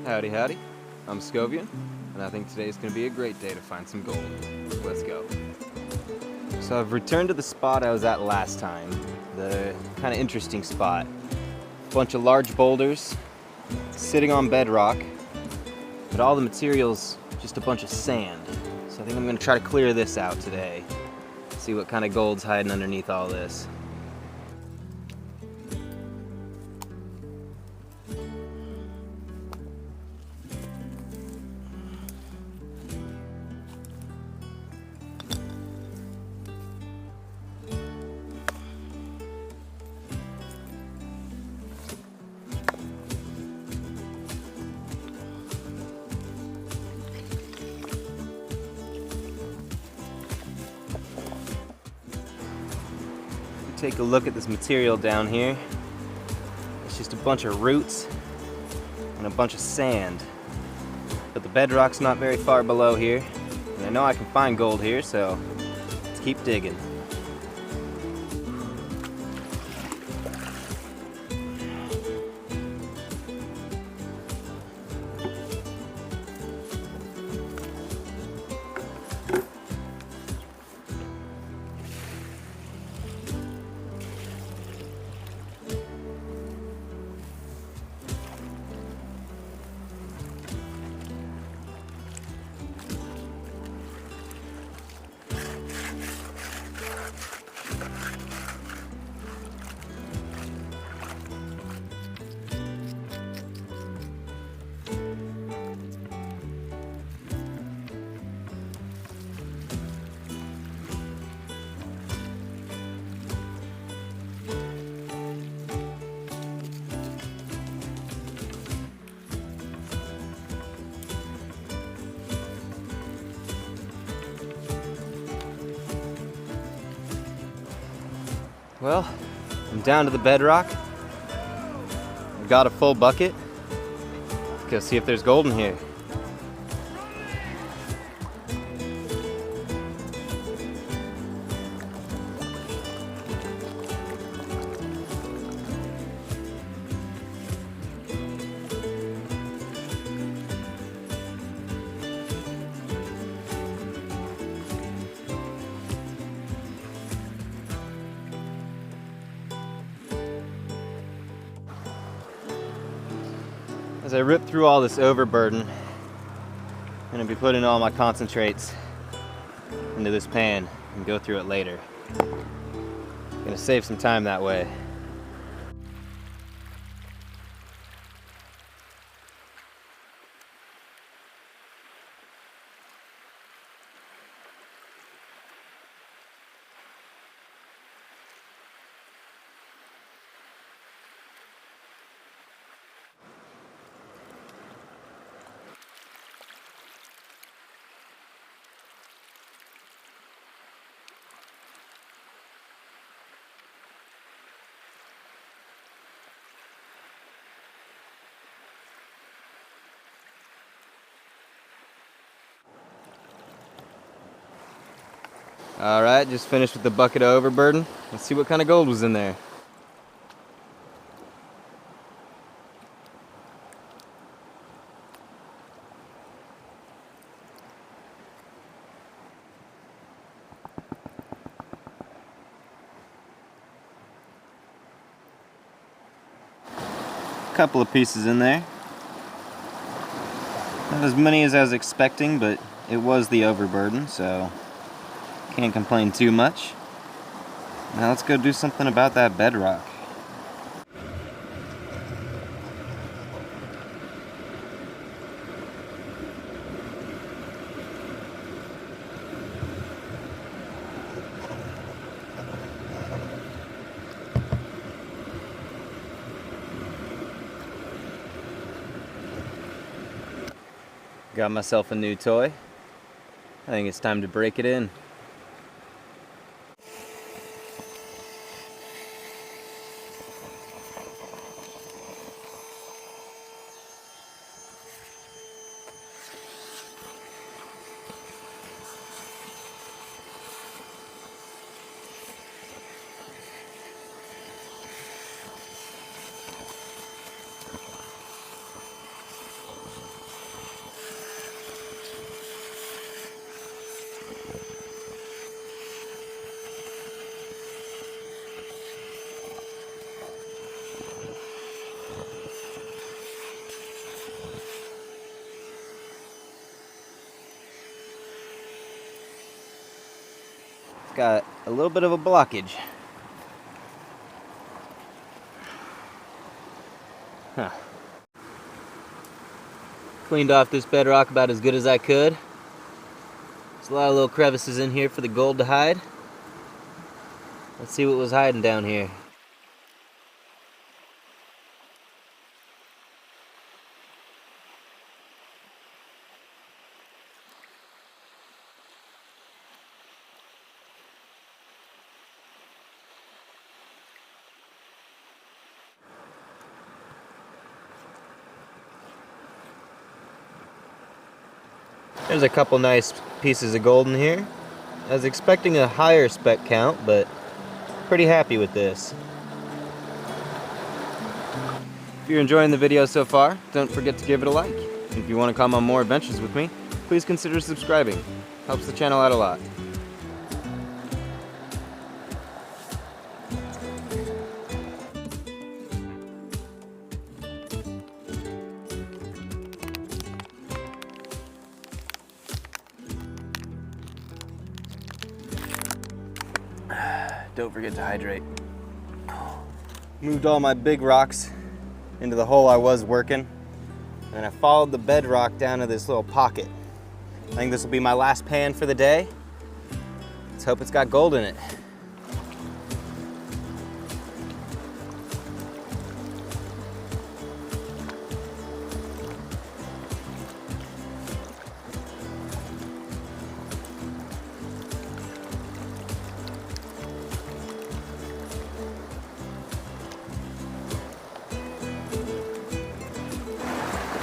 Howdy, howdy. I'm Scovian, and I think today's going to be a great day to find some gold. Let's go. So I've returned to the spot I was at last time, the kind of interesting spot. A bunch of large boulders sitting on bedrock, but all the material's just a bunch of sand. So I think I'm going to try to clear this out today, see what kind of gold's hiding underneath all this. Take a look at this material down here. It's just a bunch of roots and a bunch of sand. But the bedrock's not very far below here. And I know I can find gold here, so let's keep digging. Well, I'm down to the bedrock. I've got a full bucket. Let's go see if there's gold in here. As I rip through all this overburden, I'm going to be putting all my concentrates into this pan and go through it later. I'm going to save some time that way. Alright, just finished with the bucket of overburden. Let's see what kind of gold was in there. A couple of pieces in there. Not as many as I was expecting, but it was the overburden, so can't complain too much. Now let's go do something about that bedrock. Got myself a new toy. I think it's time to break it in. got a little bit of a blockage. Huh. Cleaned off this bedrock about as good as I could. There's a lot of little crevices in here for the gold to hide. Let's see what was hiding down here. There's a couple nice pieces of gold in here. I was expecting a higher spec count, but pretty happy with this. If you're enjoying the video so far, don't forget to give it a like. And if you want to come on more adventures with me, please consider subscribing. Helps the channel out a lot. Don't forget to hydrate. Moved all my big rocks into the hole I was working, and I followed the bedrock down to this little pocket. I think this will be my last pan for the day. Let's hope it's got gold in it.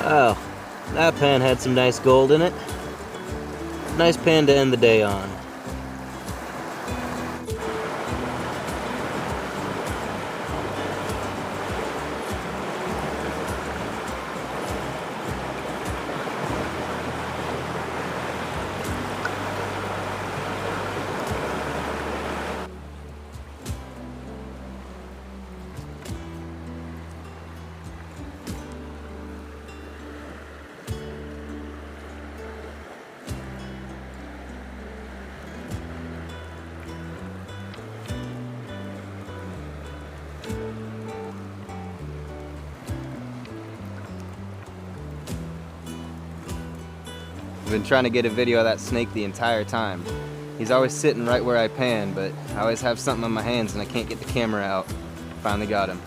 Oh, that pan had some nice gold in it. Nice pan to end the day on. I've been trying to get a video of that snake the entire time. He's always sitting right where I pan, but I always have something on my hands and I can't get the camera out. Finally got him.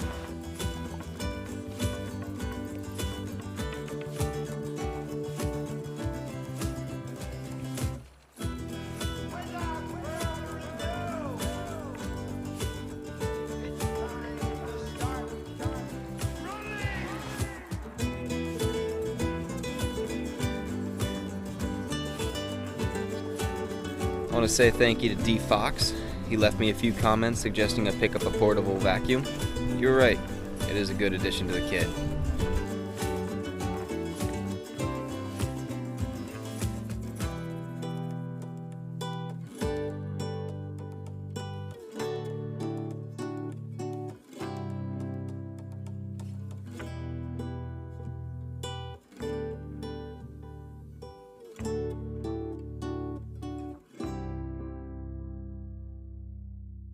I want to say thank you to D Fox. He left me a few comments suggesting I pick up a portable vacuum. You're right, it is a good addition to the kit.